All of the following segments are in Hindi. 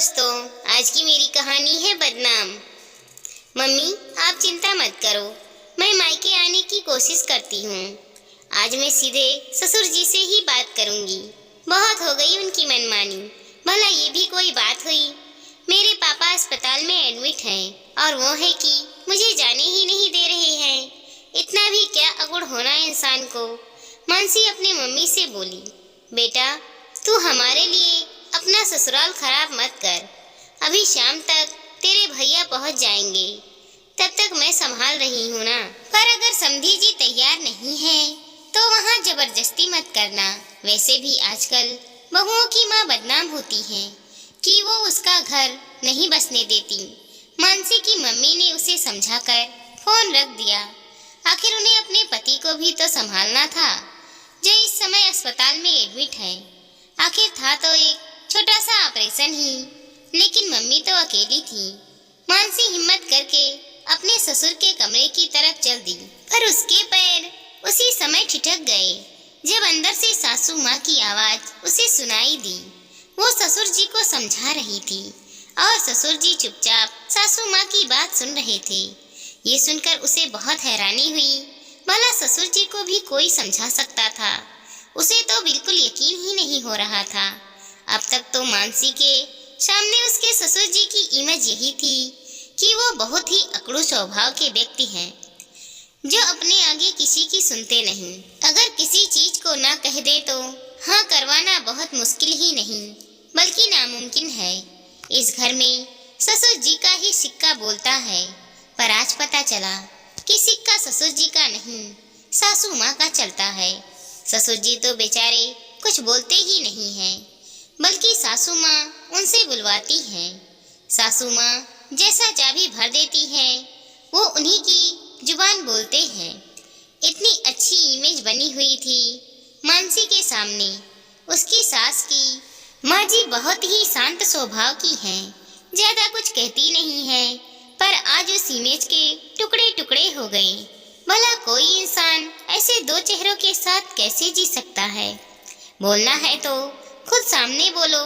दोस्तों, आज की मेरी कहानी है बदनाम। मम्मी, आप चिंता मत करो, मैं मायके आने की कोशिश करती हूँ। आज मैं सीधे ससुर जी से ही बात करूँगी। बहुत हो गई उनकी मनमानी। भला ये भी कोई बात हुई? मेरे पापा अस्पताल में एडमिट हैं और वो है कि मुझे जाने ही नहीं दे रहे हैं। इतना भी क्या अकड़ होना इंसान को। मानसी अपनी मम्मी से बोली, बेटा तू हमारे लिए अपना ससुराल खराब मत कर। अभी शाम तक तेरे भैया पहुंच जाएंगे, तब तक मैं संभाल रही हूँ ना। पर अगर समधी जी तैयार नहीं है तो वहाँ जबरदस्ती मत करना। वैसे भी आजकल बहुओं की माँ बदनाम होती है कि वो उसका घर नहीं बसने देती। मानसी की मम्मी ने उसे समझाकर फोन रख दिया। आखिर उन्हें अपने पति को भी तो संभालना था, जो इस समय अस्पताल में एडमिट है। आखिर था तो एक छोटा सा ऑपरेशन ही, लेकिन मम्मी तो अकेली थी। मानसी हिम्मत करके अपने ससुर के कमरे की तरफ चल दी, पर उसके पैर उसी समय ठिठक गए जब अंदर से सासू माँ की आवाज उसे सुनाई दी। वो ससुर जी को समझा रही थी और ससुर जी चुपचाप सासू माँ की बात सुन रहे थे। ये सुनकर उसे बहुत हैरानी हुई। भला ससुर जी को भी कोई समझा सकता था? उसे तो बिल्कुल यकीन ही नहीं हो रहा था। अब तक तो मानसी के सामने उसके ससुर जी की इमेज यही थी कि वो बहुत ही अकड़ू स्वभाव के व्यक्ति हैं, जो अपने आगे किसी की सुनते नहीं। अगर किसी चीज को ना कह दे तो हाँ करवाना बहुत मुश्किल ही नहीं बल्कि नामुमकिन है। इस घर में ससुर जी का ही सिक्का बोलता है, पर आज पता चला कि सिक्का ससुर जी का नहीं, सासू माँ का चलता है। ससुर जी तो बेचारे कुछ बोलते ही नहीं हैं, बल्कि सासू माँ उनसे बुलवाती हैं। सासू माँ जैसा चाबी भर देती है, वो उन्हीं की जुबान बोलते हैं। इतनी अच्छी इमेज बनी हुई थी मानसी के सामने उसकी सास की। माँ जी बहुत ही शांत स्वभाव की हैं, ज्यादा कुछ कहती नहीं है, पर आज उस इमेज के टुकड़े टुकड़े हो गए। भला कोई इंसान ऐसे दो चेहरों के साथ कैसे जी सकता है? बोलना है तो खुद सामने बोलो,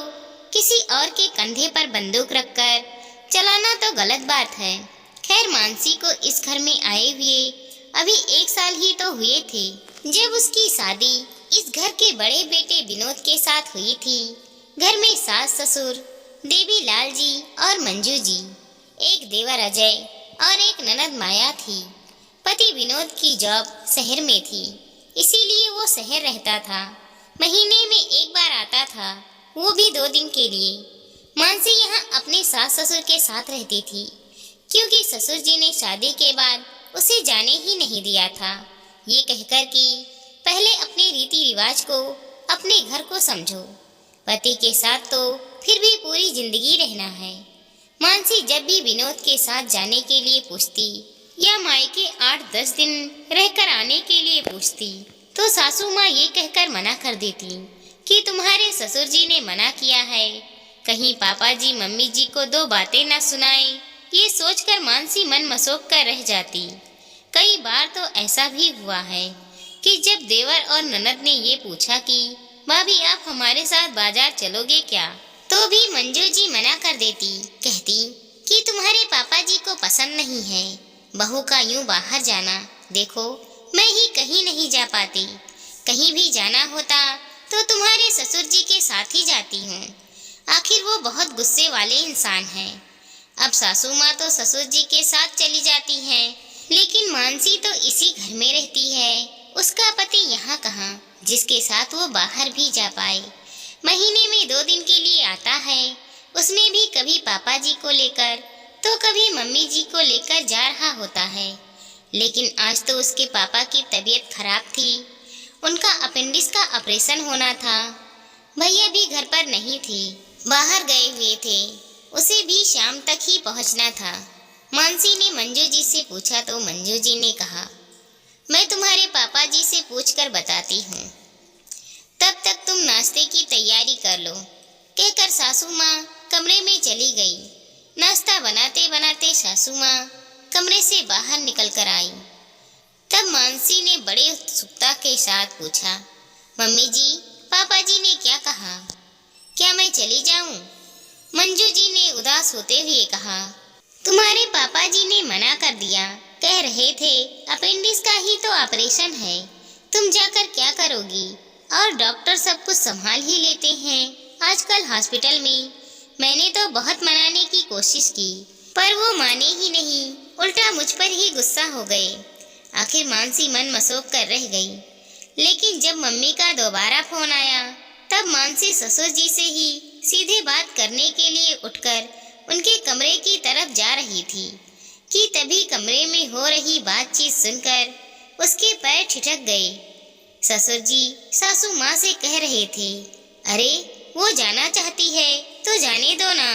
किसी और के कंधे पर बंदूक रखकर चलाना तो गलत बात है। खैर, मानसी को इस घर में आए हुए अभी 1 साल ही तो हुए थे जब उसकी शादी इस घर के बड़े बेटे विनोद के साथ हुई थी। घर में सास ससुर, देवी लाल जी और मंजू जी, एक देवर अजय और एक ननद माया थी। पति विनोद की जॉब शहर में थी, इसीलिए वो शहर रहता था। महीने में 1 बार आता था, वो भी 2 दिन के लिए। मानसी यहाँ अपने सास ससुर के साथ रहती थी, क्योंकि ससुर जी ने शादी के बाद उसे जाने ही नहीं दिया था, ये कहकर कि पहले अपने रीति रिवाज को, अपने घर को समझो। पति के साथ तो फिर भी पूरी जिंदगी रहना है। मानसी जब भी विनोद के साथ जाने के लिए पूछती या मायके 8-10 दिन रहकर आने के लिए पूछती, तो सासू माँ ये कहकर मना कर देती कि तुम्हारे ससुर जी ने मना किया है, कहीं पापा जी मम्मी जी को 2 बातें ना सुनाए। ये सोचकर मानसी मन मसोक कर रह जाती। कई बार तो ऐसा भी हुआ है कि जब देवर और ननद ने ये पूछा कि भाभी आप हमारे साथ बाजार चलोगे क्या, तो भी मंजू जी मना कर देती, कहती कि तुम्हारे पापा जी को पसंद नहीं है बहू का यूं बाहर जाना। देखो, मैं ही कहीं नहीं जा पाती, कहीं भी जाना होता तो तुम्हारे ससुर जी के साथ ही जाती हूँ। आखिर वो बहुत गुस्से वाले इंसान हैं। अब सासू माँ तो ससुर जी के साथ चली जाती हैं, लेकिन मानसी तो इसी घर में रहती है। उसका पति यहाँ कहाँ, जिसके साथ वो बाहर भी जा पाए। महीने में 2 दिन के लिए आता है, उसमें भी कभी पापा जी को लेकर तो कभी मम्मी जी को लेकर जा रहा होता है। लेकिन आज तो उसके पापा की तबीयत खराब थी, उनका अपेंडिक्स का ऑपरेशन होना था। भैया भी घर पर नहीं थे, बाहर गए हुए थे, उसे भी शाम तक ही पहुंचना था। मानसी ने मंजू जी से पूछा तो मंजू जी ने कहा, मैं तुम्हारे पापा जी से पूछकर बताती हूँ, तब तक तुम नाश्ते की तैयारी कर लो, कहकर सासू माँ कमरे में चली गई। नाश्ता बनाते बनाते सासू माँ कमरे से बाहर निकल कर आई। तब मानसी ने बड़े उत्सुकता के साथ पूछा, मम्मी जी, पापा जी ने क्या कहा, क्या मैं चली जाऊं? मंजू जी उदास होते हुए कहा, तुम्हारे पापा जी ने मना कर दिया, कह रहे थे अपेंडिक्स का ही तो ऑपरेशन है, तुम जाकर क्या करोगी? और डॉक्टर सब कुछ संभाल ही लेते हैं आजकल हॉस्पिटल में। मैंने तो बहुत मनाने की कोशिश की, पर वो माने ही नहीं, उल्टा मुझ पर ही गुस्सा हो गए। आखिर मानसी मन मसोक कर रह गई। लेकिन जब मम्मी का दोबारा फोन आया, तब मानसी ससुर जी से ही सीधे बात करने के लिए उठकर उनके कमरे की तरफ जा रही थी कि तभी कमरे में हो रही बातचीत सुनकर उसके पैर ठिठक गए। ससुर जी सासू माँ से कह रहे थे, अरे वो जाना चाहती है तो जाने दो ना,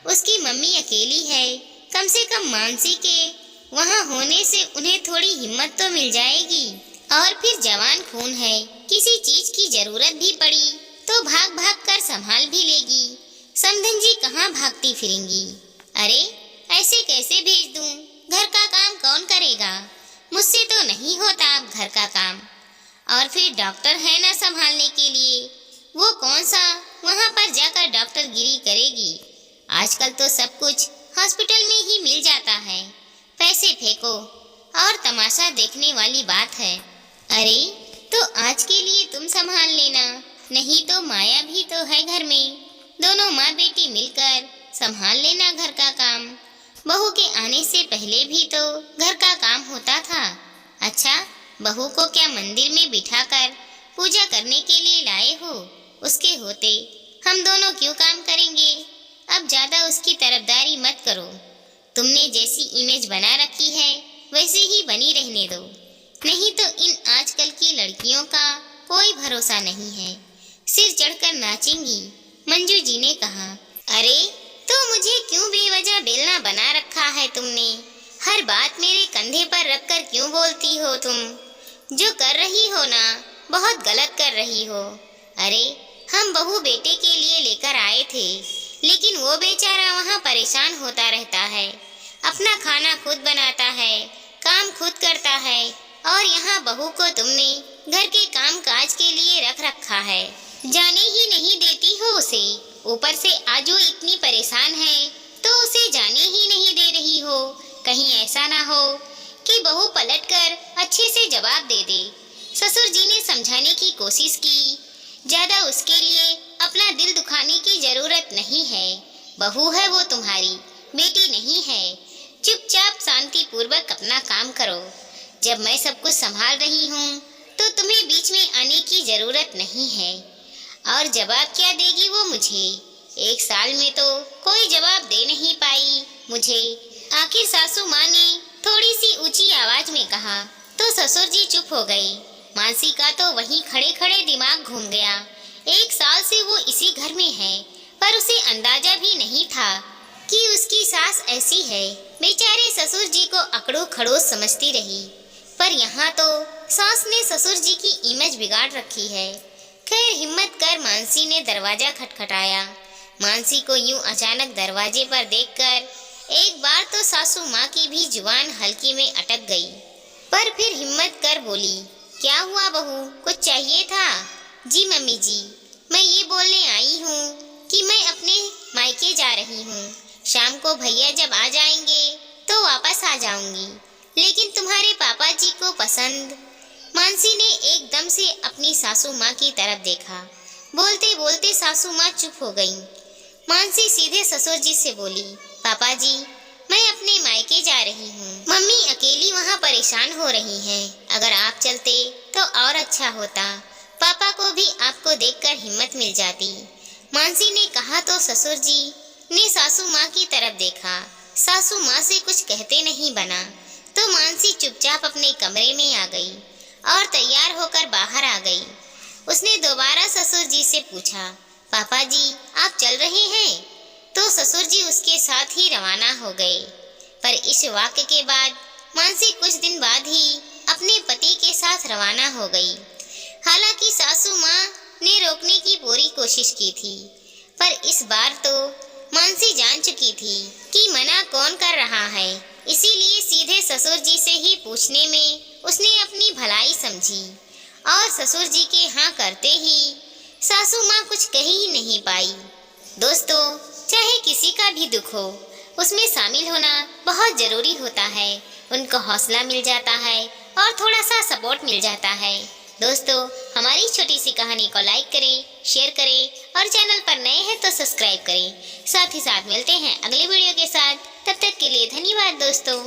उसकी मम्मी अकेली है, कम से कम मानसी के वहाँ होने से उन्हें थोड़ी हिम्मत तो मिल जाएगी। और फिर जवान खून है, किसी चीज की जरूरत भी पड़ी तो भाग भाग कर संभाल भी लेगी। समधन जी कहाँ भागती फिरेंगी? अरे ऐसे कैसे भेज दूं? घर का काम कौन करेगा? मुझसे तो नहीं होता अब घर का काम। और फिर डॉक्टर है ना संभालने के लिए, वो कौन सा वहाँ पर जाकर डॉक्टर गिरी करेगी। आजकल तो सब कुछ हॉस्पिटल में ही मिल जाता है, पैसे फेंको और तमाशा देखने वाली बात है। अरे तो आज के लिए तुम संभाल लेना, नहीं तो माया भी तो है घर में, दोनों माँ बेटी मिलकर संभाल लेना घर का काम। बहू के आने से पहले भी तो घर का काम होता था। अच्छा, बहू को क्या मंदिर में बिठाकर पूजा करने के लिए लाए हो? उसके होते हम दोनों क्यों काम करेंगे? अब ज्यादा उसकी तरफदारी मत करो। तुमने जैसी इमेज बना रखी है वैसे ही बनी रहने दो, नहीं तो इन आजकल की लड़कियों का कोई भरोसा नहीं है, सिर चढ़कर नाचेंगी। मंजू जी ने कहा, अरे तो मुझे क्यों बेवजह बेलना बना रखा है तुमने? हर बात मेरे कंधे पर रखकर क्यों बोलती हो तुम? जो कर रही हो ना, बहुत गलत कर रही हो। अरे हम बहू बेटे के लिए लेकर आए थे, लेकिन वो बेचारा वहाँ परेशान होता रहता है, अपना खाना खुद बनाता है, काम खुद करता है, और यहाँ बहू को तुमने घर के काम काज के लिए रख रखा है, जाने ही नहीं देती हो उसे। ऊपर से आजू इतनी परेशान है तो उसे जाने ही नहीं दे रही हो। कहीं ऐसा ना हो कि बहू पलटकर अच्छे से जवाब दे दे। ससुर जी ने समझाने की कोशिश की, ज्यादा उसके लिए अपना दिल दुखाने की जरूरत नहीं है, बहू है वो तुम्हारी, बेटी नहीं है। चुपचाप शांति पूर्वक अपना काम करो। जब मैं सब कुछ संभाल रही हूँ तो तुम्हें बीच में आने की जरूरत नहीं है। और जवाब क्या देगी वो मुझे? एक साल में तो कोई जवाब दे नहीं पाई मुझे। आखिर सासू माँ ने थोड़ी सी ऊंची आवाज में कहा तो ससुर जी चुप हो गए। मानसी का तो वहीं खड़े खड़े दिमाग घूम गया। एक साल से वो इसी घर में है, पर उसे अंदाजा भी नहीं था कि उसकी सास ऐसी है। बेचारे ससुर जी को अकड़ो खड़ोस समझती रही, पर यहाँ तो सास ने ससुर जी की इमेज बिगाड़ रखी है। खैर हिम्मत कर मानसी ने दरवाजा खटखटाया। मानसी को यूं अचानक दरवाजे पर देखकर एक बार तो सासू माँ की भी जुबान हल्की में अटक गई, पर फिर हिम्मत कर बोली, क्या हुआ बहू, कुछ चाहिए था? जी मम्मी जी, मैं ये बोलने आई हूँ कि मैं अपने मायके जा रही हूँ। शाम को भैया जब आ जाएंगे तो वापस आ जाऊंगी, लेकिन तुम्हारे पापा जी को पसंद। मानसी ने एकदम से अपनी सासू माँ की तरफ देखा। बोलते बोलते सासू माँ चुप हो गईं। मानसी सीधे ससुर जी से बोली, पापा जी मैं अपने मायके जा रही हूँ, मम्मी अकेली वहाँ परेशान हो रही हैं। अगर आप चलते तो और अच्छा होता, पापा को भी आपको देखकर हिम्मत मिल जाती। मानसी ने कहा तो ससुर जी ने सासू माँ की तरफ देखा। सासू माँ से कुछ कहते नहीं बना तो मानसी चुपचाप अपने कमरे में आ गई और तैयार होकर बाहर आ गई। उसने दोबारा ससुर जी से पूछा, पापा जी आप चल रहे हैं? तो ससुर जी उसके साथ ही रवाना हो गए। पर इस वाक्य के बाद मानसी कुछ दिन बाद ही अपने पति के साथ रवाना हो गई। हालांकि सासू माँ ने रोकने की पूरी कोशिश की थी, पर इस बार तो मानसी जान चुकी थी कि मना कौन कर रहा है, इसीलिए सीधे ससुर जी से ही पूछने में उसने अपनी भलाई समझी। और ससुर जी के हाँ करते ही सासू माँ कुछ कह ही नहीं पाई। दोस्तों, चाहे किसी किसी का भी दुख हो, उसमें शामिल होना बहुत ज़रूरी होता है। उनको हौसला मिल जाता है और थोड़ा सा सपोर्ट मिल जाता है। दोस्तों, हमारी छोटी सी कहानी को लाइक करें, शेयर करें और चैनल पर नए हैं तो सब्सक्राइब करें। साथ ही साथ मिलते हैं अगले वीडियो के साथ। तब तक के लिए धन्यवाद दोस्तों।